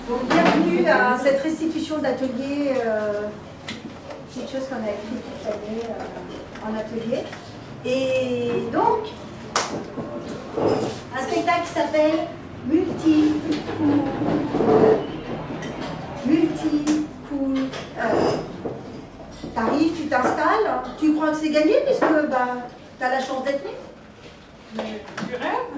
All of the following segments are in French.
Donc, bienvenue à cette restitution d'atelier, quelque chose qu'on a écrit toute l'année en atelier. Et donc, un spectacle qui s'appelle Multi-Cool. T'arrives, tu t'installes, tu crois que c'est gagné puisque bah, tu as la chance d'être libre. Mais tu rêves?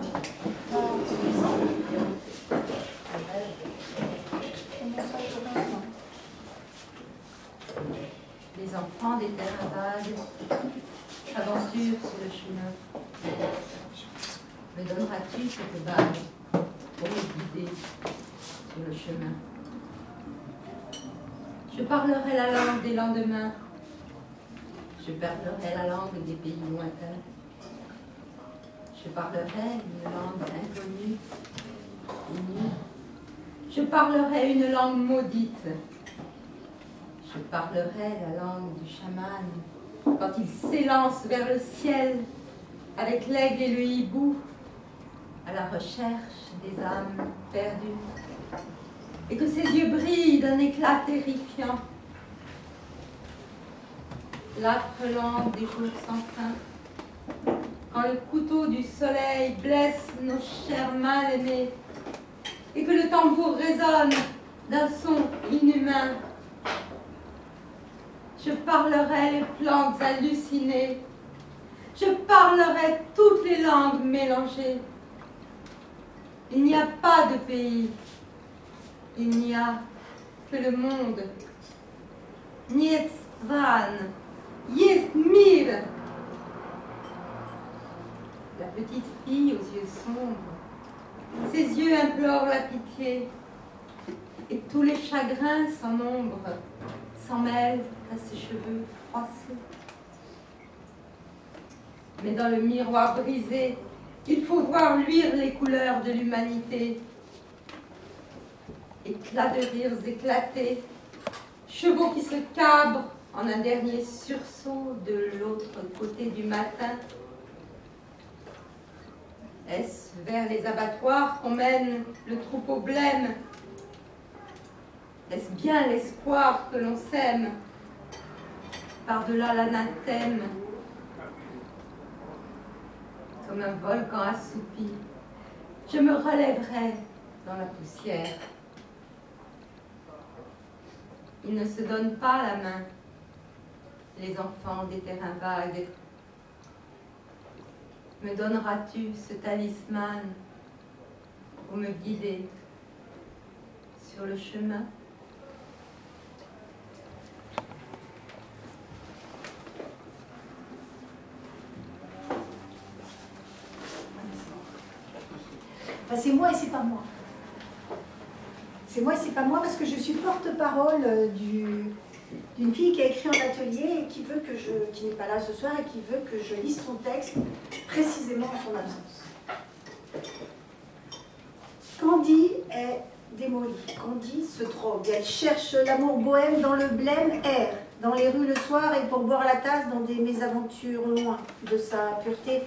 Les enfants des terrains vagues, aventure sur le chemin. Me donneras-tu cette bague pour me guider sur le chemin? Je parlerai la langue des lendemains. Je parlerai la langue des pays lointains. Je parlerai une langue inconnue, unie. Je parlerai une langue maudite. Je parlerai la langue du chaman quand il s'élance vers le ciel avec l'aigle et le hibou à la recherche des âmes perdues et que ses yeux brillent d'un éclat terrifiant. L'âpre langue des jours sans fin, quand le couteau du soleil blesse nos chairs mal aimées et que le tambour résonne d'un son inhumain. Je parlerai les plantes hallucinées, je parlerai toutes les langues mélangées. Il n'y a pas de pays, il n'y a que le monde. Niet stran, jest mir. La petite fille aux yeux sombres, ses yeux implorent la pitié, et tous les chagrins sans nombre s'en mêlent à ses cheveux froissés. Mais dans le miroir brisé, il faut voir luire les couleurs de l'humanité. Éclats de rires éclatés, chevaux qui se cabrent en un dernier sursaut de l'autre côté du matin. Est-ce vers les abattoirs qu'on mène le troupeau blême? Est-ce bien l'espoir que l'on sème par-delà l'anathème? Comme un volcan assoupi, je me relèverai dans la poussière. Ils ne se donnent pas la main, les enfants des terrains vagues. Me donneras-tu ce talisman pour me guider sur le chemin? Enfin, c'est moi et c'est pas moi. C'est moi et c'est pas moi parce que je suis porte-parole d'une fille qui a écrit en atelier et qui n'est pas là ce soir et qui veut que je lise son texte précisément en son absence. Candy est démolie. Candy se drogue. Elle cherche l'amour bohème dans le blême air, dans les rues le soir et pour boire la tasse dans des mésaventures loin de sa pureté.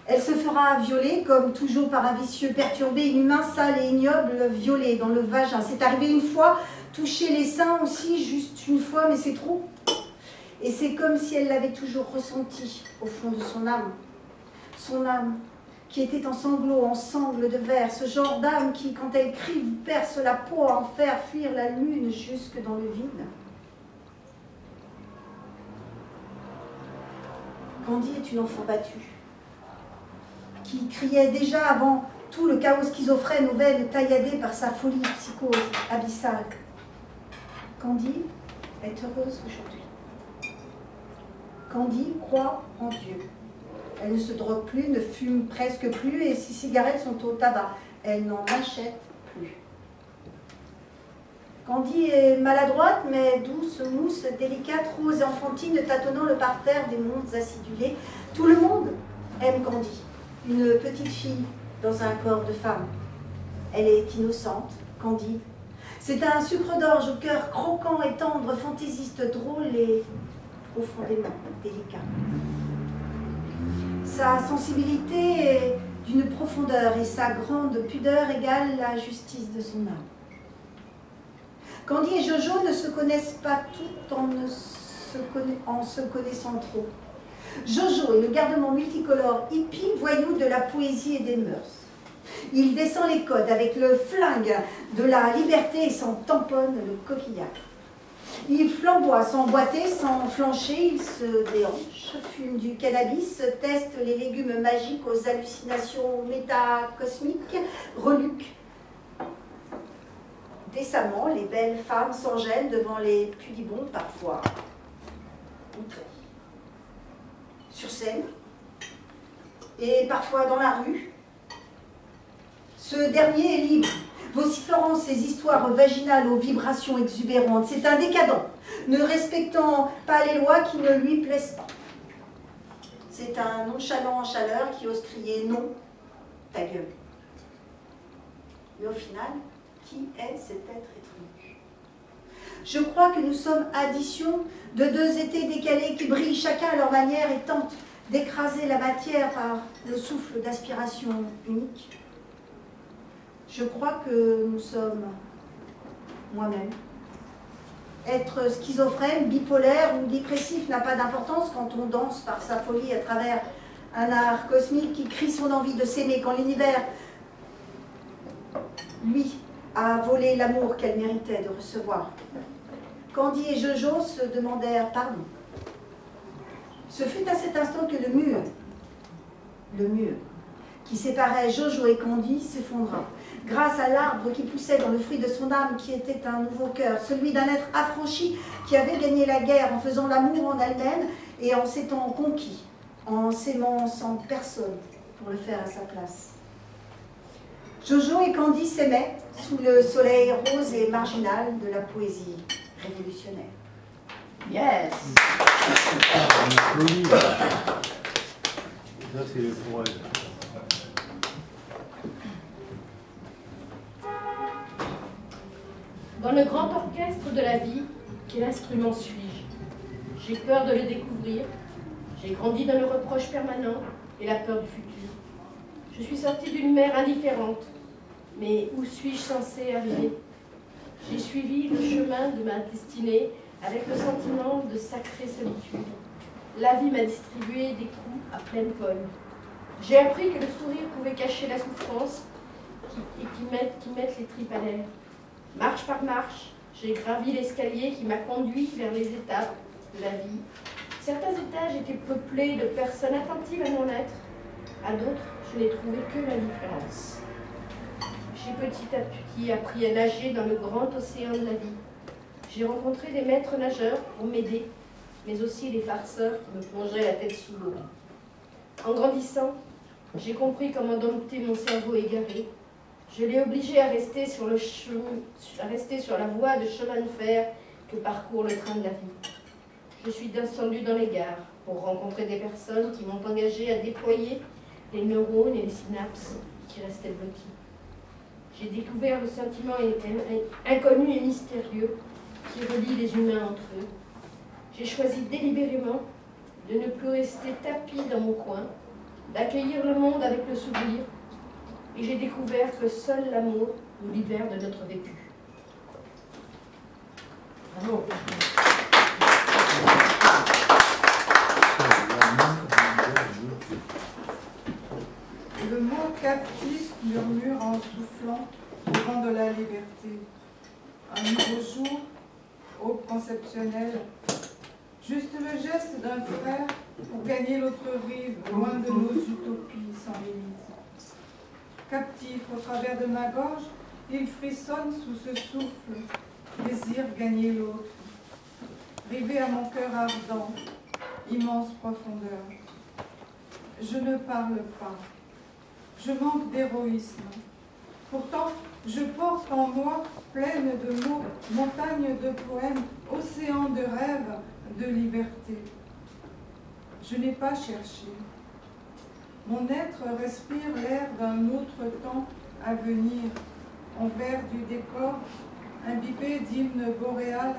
Elle se fera violer, comme toujours par un vicieux perturbé, inhumain, sale et ignoble, violé dans le vagin. C'est arrivé une fois, toucher les seins aussi, juste une fois, mais c'est trop. Et c'est comme si elle l'avait toujours ressenti au fond de son âme. Son âme, qui était en sanglots, en sangles de verre, ce genre d'âme qui, quand elle crie, perce la peau à en faire fuir la lune jusque dans le vide. Candy est une enfant battue, qui criait déjà avant tout le chaos schizophrène aux veines tailladées par sa folie psychose abyssale. Candy est heureuse aujourd'hui. Candy croit en Dieu. Elle ne se drogue plus, ne fume presque plus et ses cigarettes sont au tabac. Elle n'en achète plus. Candy est maladroite mais douce, mousse, délicate, rose et enfantine, tâtonnant le parterre des mondes acidulés. Tout le monde aime Candy. Une petite fille dans un corps de femme. Elle est innocente, candide. C'est un sucre d'orge au cœur croquant et tendre, fantaisiste, drôle et profondément délicat. Sa sensibilité est d'une profondeur et sa grande pudeur égale la justice de son âme. Candy et Jojo ne se connaissent pas toutes en se connaissant trop. Jojo est le gardement multicolore hippie voyou de la poésie et des mœurs. Il descend les codes avec le flingue de la liberté et s'en tamponne le coquillage. Il flamboie sans boiter, sans flancher, il se déhanche, fume du cannabis, teste les légumes magiques aux hallucinations métacosmiques, reluque décemment les belles femmes sans gêne devant les pudibondes parfois outrées. Sur scène et parfois dans la rue, ce dernier est libre, vociférant ses histoires vaginales aux vibrations exubérantes. C'est un décadent, ne respectant pas les lois qui ne lui plaisent pas. C'est un nonchalant en chaleur qui ose crier non, ta gueule. Mais au final, qui est cet être étrange? Je crois que nous sommes addition de deux étés décalés qui brillent chacun à leur manière et tentent d'écraser la matière par le souffle d'aspiration unique. Je crois que nous sommes moi-même. Être schizophrène, bipolaire ou dépressif n'a pas d'importance quand on danse par sa folie à travers un art cosmique qui crie son envie de s'aimer, quand l'univers, lui, a volé l'amour qu'elle méritait de recevoir. Candy et Jojo se demandèrent pardon. Ce fut à cet instant que le mur qui séparait Jojo et Candy s'effondra, grâce à l'arbre qui poussait dans le fruit de son âme, qui était un nouveau cœur, celui d'un être affranchi qui avait gagné la guerre en faisant l'amour en elle-même et en s'étant conquis, en s'aimant sans personne pour le faire à sa place. Jojo et Candy s'aimaient sous le soleil rose et marginal de la poésie révolutionnaire. Yes! Ça, c'est le pour elle. Dans le grand orchestre de la vie, quel instrument suis-je? J'ai peur de le découvrir. J'ai grandi dans le reproche permanent et la peur du futur. Je suis sortie d'une mer indifférente. Mais où suis-je censée arriver? J'ai suivi le chemin de ma destinée avec le sentiment de sacrée solitude. La vie m'a distribué des coups à pleine pomme. J'ai appris que le sourire pouvait cacher la souffrance et qui mettent les tripes à l'air. Marche par marche, j'ai gravi l'escalier qui m'a conduit vers les étapes de la vie. Certains étages étaient peuplés de personnes attentives à mon être. À d'autres, je n'ai trouvé que l'indifférence. J'ai petit à petit appris à nager dans le grand océan de la vie. J'ai rencontré des maîtres nageurs pour m'aider, mais aussi des farceurs qui me plongeaient la tête sous l'eau. En grandissant, j'ai compris comment dompter mon cerveau égaré. Je l'ai obligé à rester sur la voie de chemin de fer que parcourt le train de la vie. Je suis descendue dans les gares pour rencontrer des personnes qui m'ont engagée à déployer les neurones et les synapses qui restaient bloqués. J'ai découvert le sentiment inconnu et mystérieux qui relie les humains entre eux. J'ai choisi délibérément de ne plus rester tapie dans mon coin, d'accueillir le monde avec le sourire, et j'ai découvert que seul l'amour nous libère de notre vécu. Bravo. Le mot captif murmure en soufflant au vent de la liberté. Un nouveau jour, aube conceptionnelle, juste le geste d'un frère pour gagner l'autre rive, loin de nos utopies sans limite. Captif au travers de ma gorge, il frissonne sous ce souffle, désire gagner l'autre. Rivé à mon cœur ardent, immense profondeur. Je ne parle pas. Je manque d'héroïsme. Pourtant, je porte en moi, pleine de mots, montagne de poèmes, océan de rêves, de liberté. Je n'ai pas cherché. Mon être respire l'air d'un autre temps à venir, en vert du décor, imbibé d'hymnes boréales,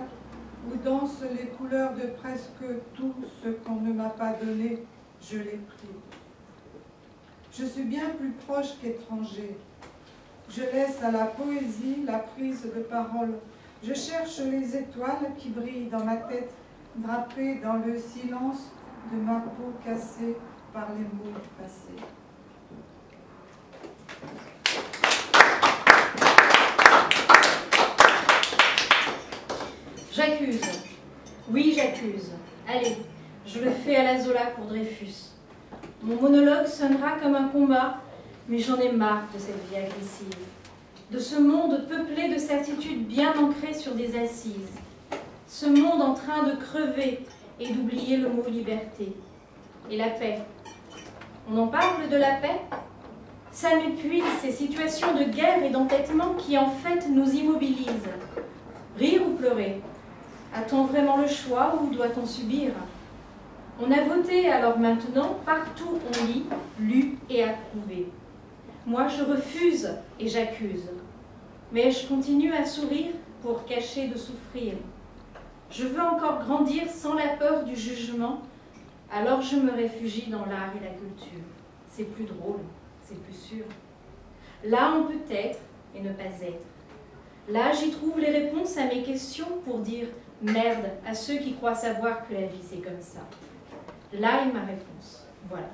où dansent les couleurs de presque tout ce qu'on ne m'a pas donné, je l'ai pris. Je suis bien plus proche qu'étranger. Je laisse à la poésie la prise de parole Je cherche les étoiles qui brillent dans ma tête, drapées dans le silence de ma peau cassée par les mots du passé. J'accuse. Oui, j'accuse. Allez, je le fais à la Zola pour Dreyfus. Mon monologue sonnera comme un combat, mais j'en ai marre de cette vie agressive, de ce monde peuplé de certitudes bien ancrées sur des assises, ce monde en train de crever et d'oublier le mot liberté. Et la paix. On en parle de la paix? Ça m'épuise, ces situations de guerre et d'entêtement qui en fait nous immobilisent. Rire ou pleurer? A-t-on vraiment le choix ou doit-on subir? On a voté, alors maintenant, partout on lit, lu et approuvé. Moi je refuse et j'accuse. Mais je continue à sourire pour cacher de souffrir. Je veux encore grandir sans la peur du jugement, alors je me réfugie dans l'art et la culture. C'est plus drôle, c'est plus sûr. Là on peut être et ne pas être. Là j'y trouve les réponses à mes questions pour dire merde à ceux qui croient savoir que la vie c'est comme ça. Là est ma réponse. Voilà.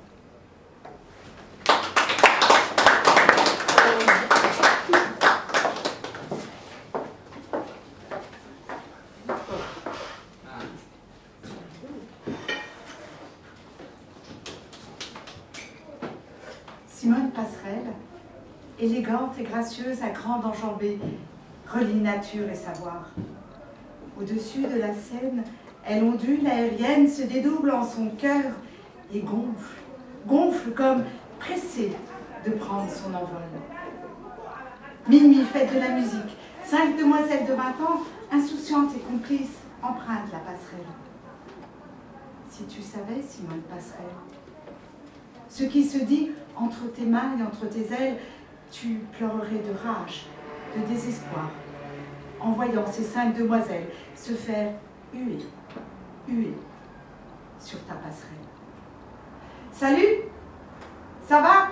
Simone Passerelle, élégante et gracieuse à grande enjambée, relie nature et savoir. Au-dessus de la scène, elle ondule aérienne, se dédouble en son cœur et gonfle, gonfle comme pressée de prendre son envol. Minuit, fête de la musique, 5 demoiselles de 20 ans, insouciantes et complices, empruntent la passerelle. Si tu savais, Simone Passerelle, ce qui se dit entre tes mains et entre tes ailes, tu pleurerais de rage, de désespoir, en voyant ces 5 demoiselles se faire huer sur ta passerelle. Salut, ça va?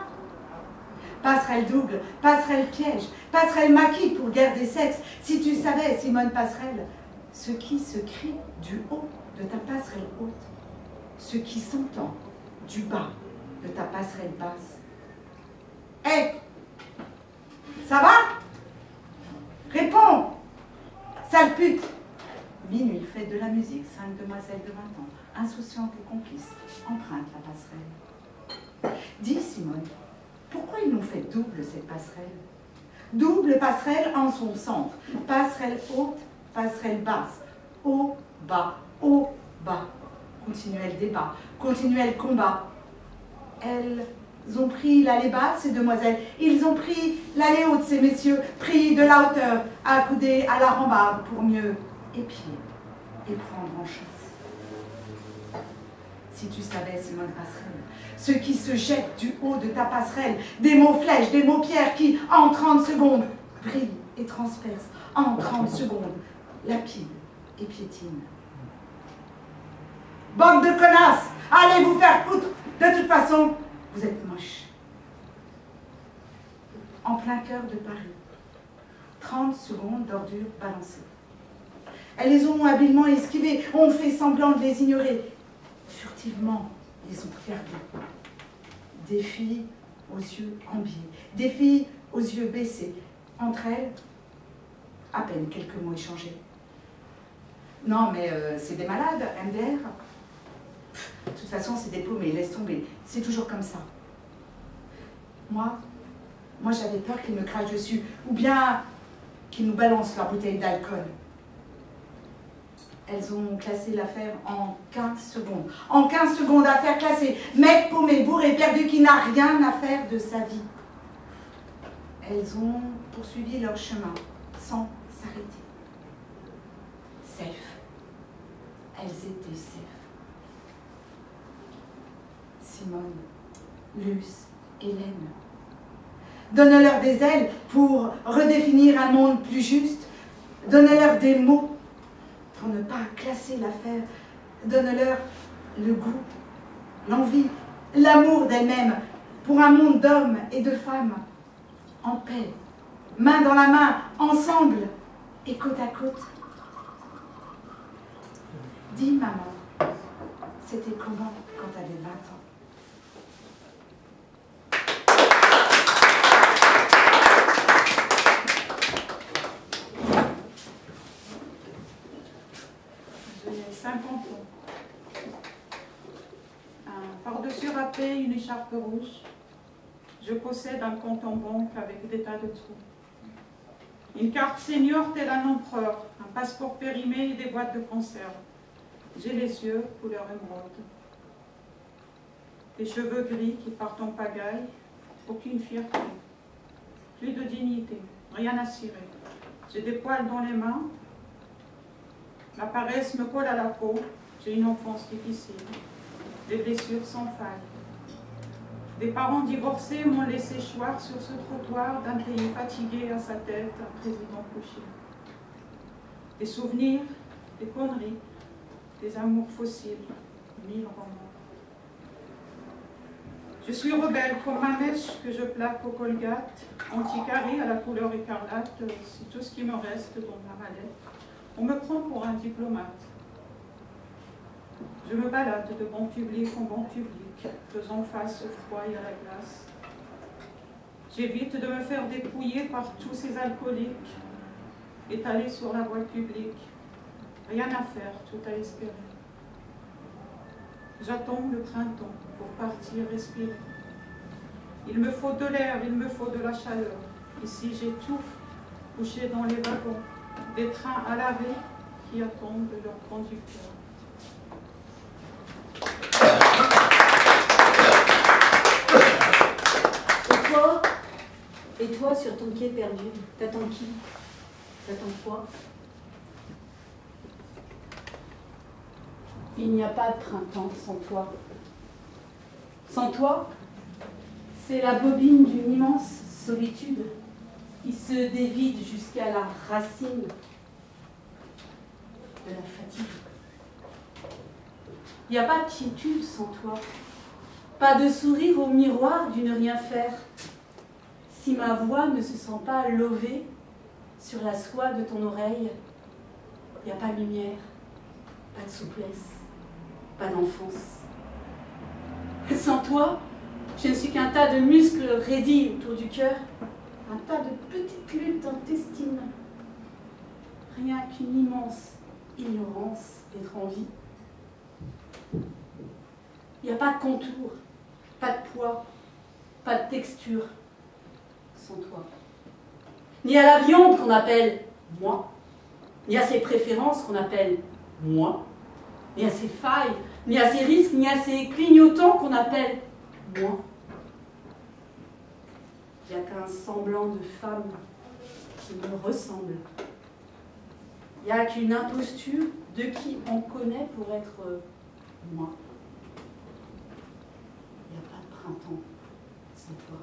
Passerelle double, passerelle piège, passerelle maquis pour guerre des sexes. Si tu savais, Simone Passerelle, ce qui se crie du haut de ta passerelle haute, ce qui s'entend du bas de ta passerelle basse. Hé, hey, ça va? Réponds, sale pute. Minuit, fête de la musique, 5 demoiselles de 20 ans, insouciantes et complices, empruntent la passerelle. Dis, Simone, pourquoi ils l'ont fait double cette passerelle? Double passerelle en son centre, passerelle haute, passerelle basse, haut, bas, continuel débat, continuel combat. Elles ont pris l'allée basse, ces demoiselles, ils ont pris l'allée haute, ces messieurs, pris de la hauteur, accoudés à la rambarde pour mieux épier et prendre en chasse. Si tu savais, Simone Passerelle, ce qui se jette du haut de ta passerelle, des mots flèches, des mots pierres qui, en 30 secondes, brillent et transpercent, en 30 secondes, lapident et piétinent. Bande de connasses, allez vous faire foutre, de toute façon, vous êtes moches. En plein cœur de Paris, 30 secondes d'ordures balancées. Elles les ont habilement esquivées, ont fait semblant de les ignorer. Furtivement, les ont regardées. Des filles aux yeux enviés, des filles aux yeux baissés. Entre elles, à peine quelques mots échangés. Non, mais c'est des malades, MDR. De toute façon, c'est des paumés, laisse tomber. C'est toujours comme ça. Moi j'avais peur qu'ils me crachent dessus, ou bien qu'ils nous balancent leur bouteille d'alcool. Elles ont classé l'affaire en 15 secondes. En 15 secondes, affaire classée. Mec paumé, bourré, perdu, qui n'a rien à faire de sa vie. Elles ont poursuivi leur chemin, sans s'arrêter. Safe. Elles étaient safe. Simone, Luce, Hélène. Donne-leur des ailes pour redéfinir un monde plus juste. Donne-leur des mots pour ne pas classer l'affaire. Donne-leur le goût, l'envie, l'amour d'elles-mêmes pour un monde d'hommes et de femmes en paix, main dans la main, ensemble, et côte à côte. Dis, maman, c'était comment quand tu avais 20 ans? J'ai 50 ans. Un par-dessus râpé, une écharpe rouge. Je possède un compte en banque avec des tas de trous. Une carte senior tel un empereur, un passeport périmé et des boîtes de conserve. J'ai les yeux couleur émeraude. Des cheveux gris qui partent en pagaille, aucune fierté. Plus de dignité, rien à cirer. J'ai des poils dans les mains. La paresse me colle à la peau. J'ai une enfance difficile. Des blessures sans faille. Des parents divorcés m'ont laissé choir sur ce trottoir d'un pays fatigué à sa tête, un président couché. Des souvenirs, des conneries, des amours fossiles, 1000 romans. Je suis rebelle comme ma mèche que je plaque au Colgate, anticarré à la couleur écarlate, c'est tout ce qui me reste dans ma mallette. On me prend pour un diplomate. Je me balade de banc public en banc public, faisant face au froid et à la glace. J'évite de me faire dépouiller par tous ces alcooliques, étalés sur la voie publique. Rien à faire, tout à espérer. J'attends le printemps pour partir respirer. Il me faut de l'air, il me faut de la chaleur. Ici j'étouffe, couché dans les wagons, des trains à l'arrêt qui attendent leur conducteur. Et toi, sur ton quai perdu, t'attends qui? T'attends quoi? Il n'y a pas de printemps sans toi. Sans toi, c'est la bobine d'une immense solitude qui se dévide jusqu'à la racine de la fatigue. Il n'y a pas de quiétude sans toi, pas de sourire au miroir du ne rien faire. Si ma voix ne se sent pas lovée sur la soie de ton oreille, il n'y a pas de lumière, pas de souplesse, pas d'enfance. Sans toi, je ne suis qu'un tas de muscles raidis autour du cœur, un tas de petites luttes intestines. Rien qu'une immense ignorance d'être en vie. Il n'y a pas de contour, pas de poids, pas de texture sans toi. Ni à la viande qu'on appelle moi, ni à ses préférences qu'on appelle moi, ni à ses failles, ni à ses risques, ni à ses clignotants qu'on appelle moi. Il n'y a qu'un semblant de femme qui me ressemble. Il n'y a qu'une imposture de qui on connaît pour être moi. Il n'y a pas de printemps sans toi.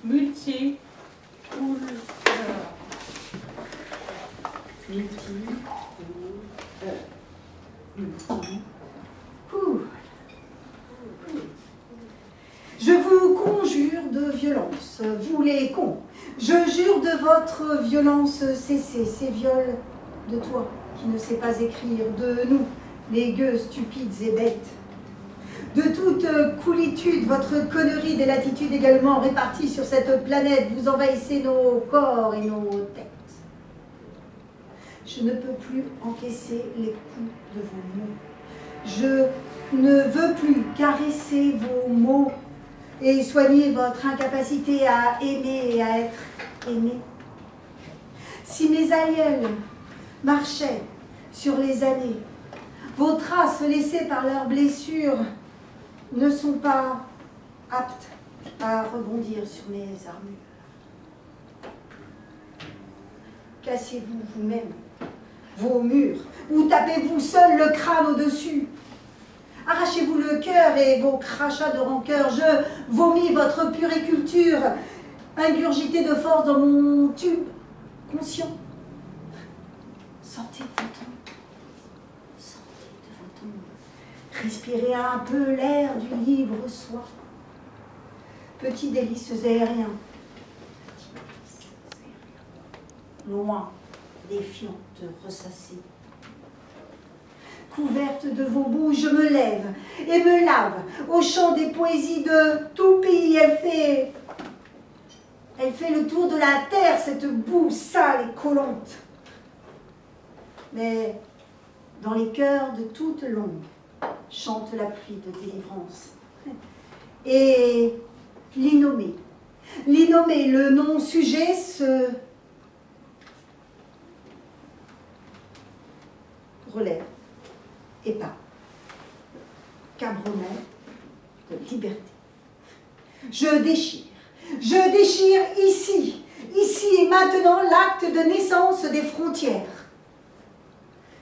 Multi-couleur. Je vous conjure de violence, vous les cons. Je jure de votre violence cesser, ces viols de toi qui ne sais pas écrire, de nous, les gueux stupides et bêtes. De toute coolitude, votre connerie des latitudes également réparties sur cette planète, vous envahissez nos corps et nos têtes. Je ne peux plus encaisser les coups de vos mots. Je ne veux plus caresser vos mots et soigner votre incapacité à aimer et à être aimé. Si mes aïeuls marchaient sur les années, vos traces laissées par leurs blessures ne sont pas aptes à rebondir sur mes armures. Cassez-vous vous-même vos murs, ou tapez-vous seul le crâne au-dessus. Arrachez-vous le cœur et vos crachats de rancœur. Je vomis votre puriculture, ingurgitée de force dans mon tube conscient. Sortez de vos tombes. Sortez de vos tombes. Respirez un peu l'air du libre soi. petits délices aériens. Loin, défiante, ressassée. Couverte de vos boues, je me lève et me lave au chant des poésies de tout pays. Elle fait le tour de la terre, cette boue sale et collante. Mais dans les cœurs de toute longue, chante la pluie de délivrance. Et l'innommé, le non-sujet se relève et pas cabronnet de liberté. Je déchire ici et maintenant l'acte de naissance des frontières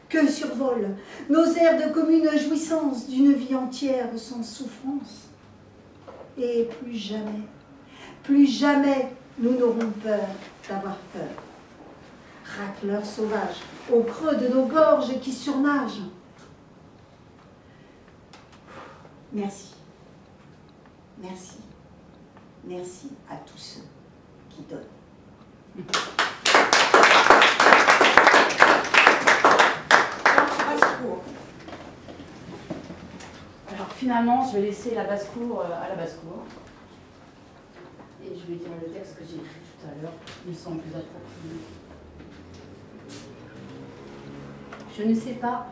que survolent nos airs de commune jouissance d'une vie entière sans souffrance. Et plus jamais nous n'aurons peur d'avoir peur. Racleurs sauvages au creux de nos gorges qui surnagent. Merci, merci, merci à tous ceux qui donnent. Alors finalement, je vais laisser la basse-cour à la basse-cour. Et je vais dire le texte que j'ai écrit tout à l'heure, il me semble plus approprié. Je ne sais pas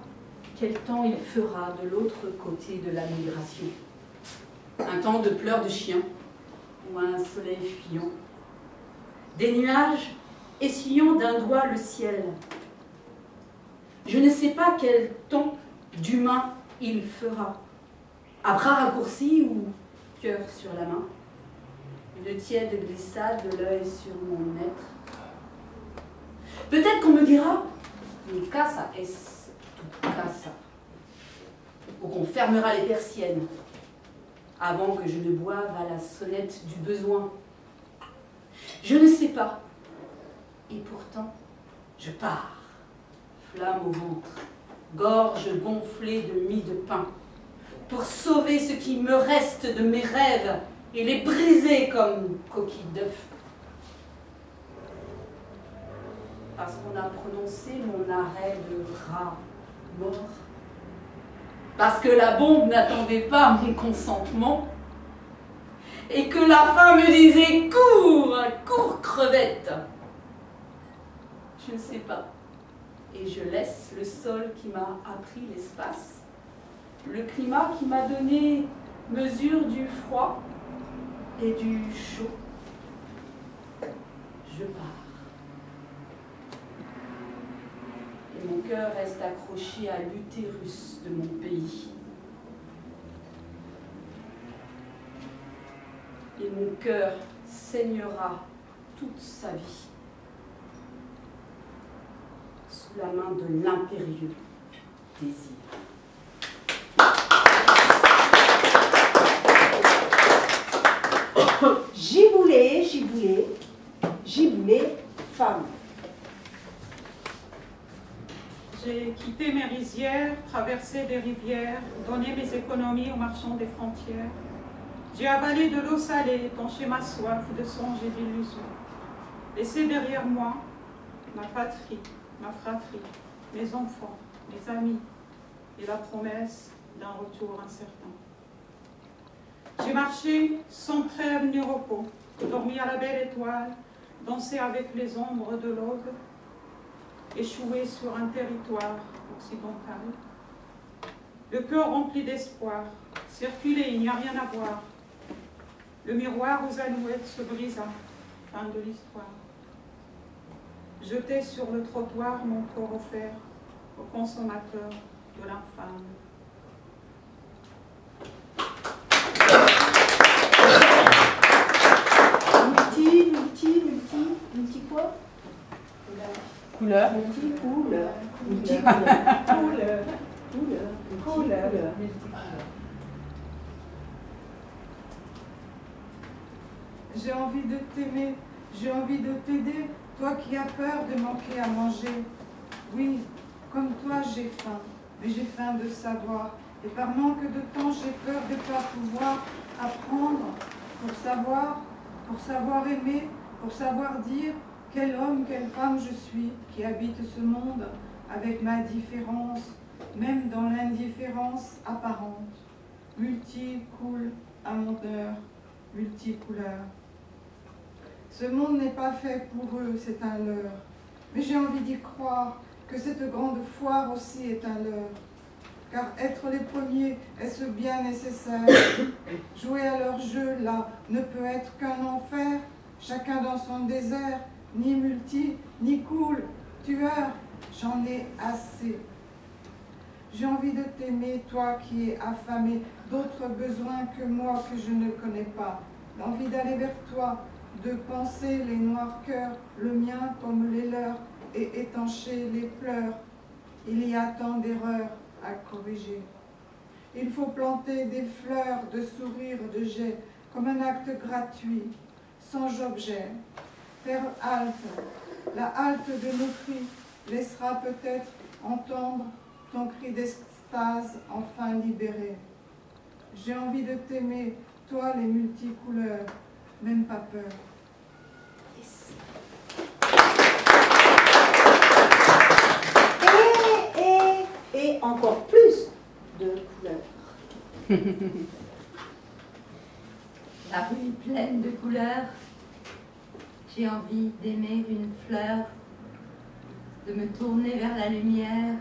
quel temps il fera de l'autre côté de la migration. Un temps de pleurs de chien ou un soleil fuyant. Des nuages essuyant d'un doigt le ciel. Je ne sais pas quel temps d'humain il fera. À bras raccourcis ou cœur sur la main. Une tiède glissade de l'œil sur mon être. Peut-être qu'on me dira Mi casa es tu casa. Ou qu'on fermera les persiennes avant que je ne boive à la sonnette du besoin. Je ne sais pas. Et pourtant, je pars. Flamme au ventre, gorge gonflée de mie de pain, pour sauver ce qui me reste de mes rêves et les briser comme coquilles d'œufs. Parce qu'on a prononcé mon arrêt de rat mort. Parce que la bombe n'attendait pas mon consentement. Et que la faim me disait « Cours, cours crevette !» Je ne sais pas. Et je laisse le sol qui m'a appris l'espace, le climat qui m'a donné mesure du froid et du chaud. Je pars. Et mon cœur reste accroché à l'utérus de mon pays. Et mon cœur saignera toute sa vie sous la main de l'impérieux désir. Giboulé, giboulé, giboulé, femme. J'ai quitté mes rizières, traversé des rivières, donné mes économies aux marchands des frontières. J'ai avalé de l'eau salée, tanché ma soif de songes et d'illusions. Laissé derrière moi ma patrie, ma fratrie, mes enfants, mes amis et la promesse d'un retour incertain. J'ai marché sans trêve ni repos, dormi à la belle étoile, dansé avec les ombres de l'aube, échoué sur un territoire occidental. Le cœur rempli d'espoir, circulé, il n'y a rien à voir. Le miroir aux alouettes se brisa, fin de l'histoire. Jeté sur le trottoir mon corps offert au consommateur de l'infâme. Multi quoi? Couleur. Multicouleur. Couleur. J'ai envie de t'aimer, j'ai envie de t'aider, toi qui as peur de manquer à manger. Oui, comme toi j'ai faim, mais j'ai faim de savoir. Et par manque de temps, j'ai peur de ne pas pouvoir apprendre pour savoir aimer, pour savoir dire quel homme, quelle femme je suis, qui habite ce monde avec ma différence, même dans l'indifférence apparente, multicoule à mon heure, multicouleur. Ce monde n'est pas fait pour eux, c'est un leurre, mais j'ai envie d'y croire que cette grande foire aussi est un leurre. Car être les premiers, est-ce bien nécessaire? Jouer à leur jeu, là, ne peut être qu'un enfer, chacun dans son désert, ni multi, ni cool, tueur, j'en ai assez. J'ai envie de t'aimer, toi qui es affamé d'autres besoins que moi que je ne connais pas. L'envie d'aller vers toi, de penser les noirs cœurs, le mien comme les leurs, et étancher les pleurs. Il y a tant d'erreurs à corriger. Il faut planter des fleurs de sourires, de jets, comme un acte gratuit, sans objet. Faire halte, la halte de nos cris laissera peut-être entendre ton cri d'extase enfin libéré. J'ai envie de t'aimer, toi les multicouleurs, même pas peur. Yes. Et encore plus de couleurs. La rue est pleine de couleurs. J'ai envie d'aimer une fleur, de me tourner vers la lumière,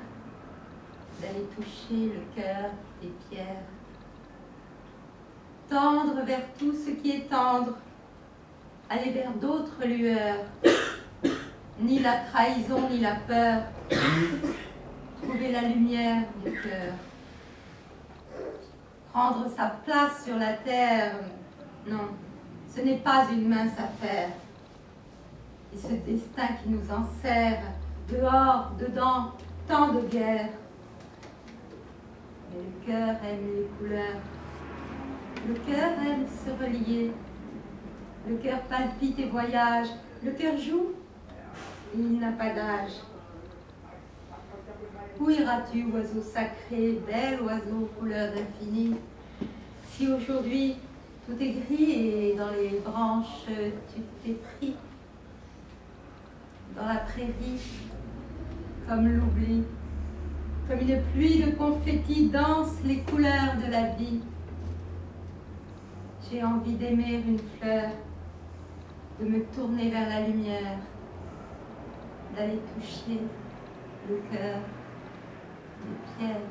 d'aller toucher le cœur des pierres. Tendre vers tout ce qui est tendre, aller vers d'autres lueurs, ni la trahison ni la peur, trouver la lumière du cœur. Prendre sa place sur la terre, non, ce n'est pas une mince affaire. Et ce destin qui nous enserre, dehors, dedans, tant de guerres. Mais le cœur aime les couleurs, le cœur aime se relier, le cœur palpite et voyage, le cœur joue, il n'a pas d'âge. Où iras-tu, oiseau sacré, bel oiseau, couleur d'infini? Si aujourd'hui tout est gris et dans les branches tu t'es pris, dans la prairie, comme l'oubli, comme une pluie de confettis dansent les couleurs de la vie. J'ai envie d'aimer une fleur, de me tourner vers la lumière, d'aller toucher le cœur des pierres.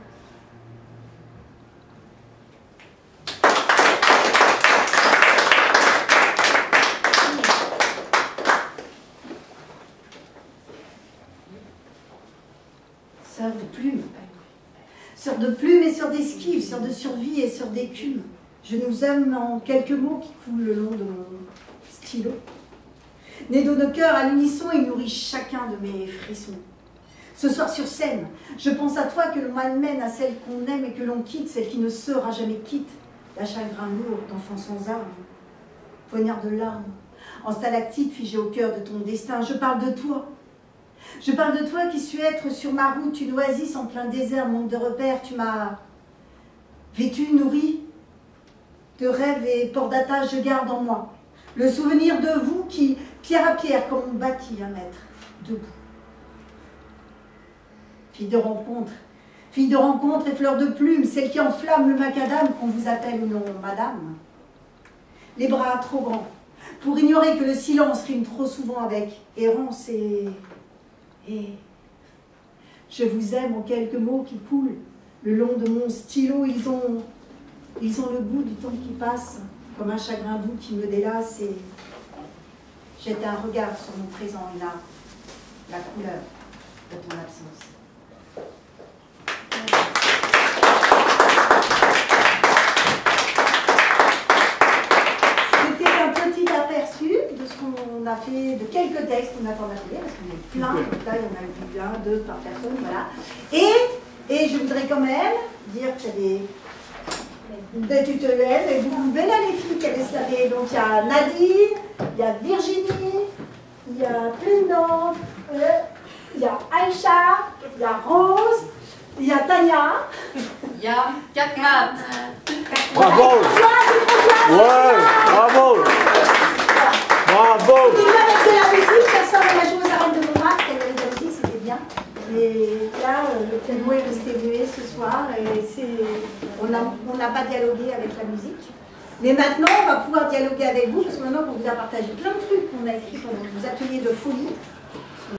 Sœur de plumes. Sœur de plumes et sœur d'esquive, sœur de survie et sœur d'écume. Je nous aime en quelques mots qui coulent le long de mon stylo. Nés de nos cœurs à l'unisson, ils nourrissent chacun de mes frissons. Ce soir sur scène, je pense à toi que l'on malmène à celle qu'on aime et que l'on quitte, celle qui ne sera jamais quitte. La chagrin lourd d'enfant sans armes, poignard de larmes, en stalactite figé au cœur de ton destin. Je parle de toi. Je parle de toi qui suis être sur ma route, une oasis en plein désert, manque de repères. Tu m'as vêtu, nourri, de rêves et port d'attache, je garde en moi le souvenir de vous qui, pierre à pierre, comme on bâtit un être, debout. Fille de rencontre et fleur de plume, celle qui enflamme le macadam qu'on vous appelle ou non madame. Les bras trop grands, pour ignorer que le silence rime trop souvent avec errance et je vous aime en quelques mots qui coulent le long de mon stylo. Ils ont le goût du temps qui passe, comme un chagrin doux qui me délasse, et jette un regard sur mon présent et la couleur de ton absence. C'était un petit aperçu de ce qu'on a fait, de quelques textes qu'on a formatés, parce qu'on est plein, donc là il y en a eu 1, 2 par personne, voilà. Et je voudrais quand même dire qu'il y a des tutelelles, et vous pouvez là les filles qui allaient se laver. Donc il y a Nadine, il y a Virginie, il y a plein d'autres, il y a Aïcha, il y a Rose, Il y a Tania. Il y a 4 maths. Bravo. Ouais, bravo. Bravo. Avec de la musique, ça sort de la joueuse à Reine de Montmartre, elle avait de la musique, c'était bien. Et là, le piano est resté muet ce soir et on n'a pas dialogué avec la musique. Mais maintenant, on va pouvoir dialoguer avec vous parce que maintenant, on vous a partagé plein de trucs qu'on a écrits pendant nos ateliers de folie.